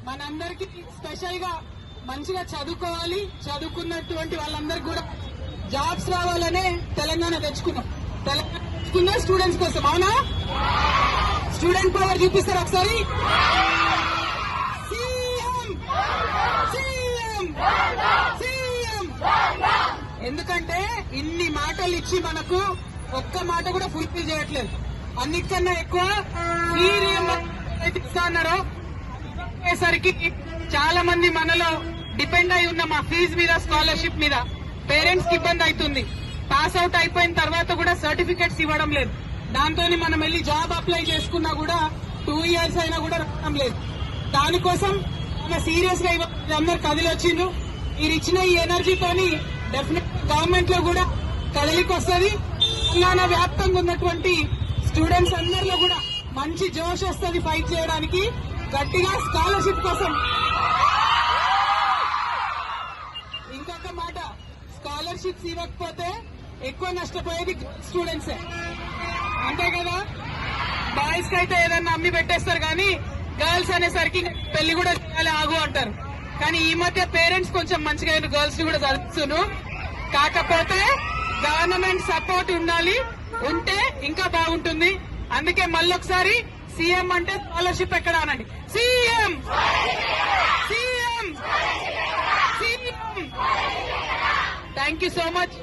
మనందరికి స్పెషల్ గా మంచిగా చదువుకోవాలి, చదువుకున్నటువంటి వాళ్ళందరికీ కూడా జాబ్స్ రావాలనే తెలంగాణ తెచ్చుకున్నాం. తెలంగాణ తెచ్చుకున్న స్టూడెంట్స్ కోసం, అవునా? స్టూడెంట్ పవర్ చూపిస్తారు ఒకసారి. ఎందుకంటే ఇన్ని మాటలు ఇచ్చి మనకు ఒక్క మాట కూడా ఫుల్ఫిల్ చేయట్లేదు. అన్నిటికన్నా ఎక్కువ అన్నారో సరికి చాలా మంది మనలో డిపెండ్ అయి ఉన్న మా ఫీజు మీద, స్కాలర్షిప్ మీద పేరెంట్స్ కి ఇబ్బంది అవుతుంది. పాస్ అవుట్ అయిపోయిన తర్వాత కూడా సర్టిఫికెట్స్ ఇవ్వడం లేదు. దాంతో మనం వెళ్లి జాబ్ అప్లై చేసుకున్నా కూడా 2 years అయినా కూడా రావడం లేదు. దానికోసం సీరియస్ గా అందరు కదిలొచ్చిండ్రు. మీరు ఇచ్చిన ఈ ఎనర్జీతోని డెఫినెట్ గవర్నమెంట్ లో కూడా కదలికి వస్తుంది. తెలంగాణ వ్యాప్తంగా ఉన్నటువంటి స్టూడెంట్స్ అందరిలో కూడా మంచి జోష్ వస్తుంది ఫైట్ చేయడానికి. గట్టిగా స్కాలర్షిప్ కోసం. ఇంకొక మాట, స్కాలర్షిప్స్ ఇవ్వకపోతే ఎక్కువ నష్టపోయేది స్టూడెంట్సే, అంతే కదా? బాయ్స్ కి అయితే ఏదన్నా అమ్మి పెట్టేస్తారు, కానీ గర్ల్స్ అనేసరికి పెళ్లి కూడా చేయాలి ఆగు అంటారు. కానీ ఈ మధ్య పేరెంట్స్ కొంచెం మంచిగా గర్ల్స్ ని కూడా చదువుతున్నారు. కాకపోతే గవర్నమెంట్ సపోర్ట్ ఉండాలి, ఉంటే ఇంకా బాగుంటుంది. అందుకే మళ్ళొకసారి సీఎం అంటే స్కాలర్షిప్ ఎక్కడ అనండి. CM CM CM. Thank you so much.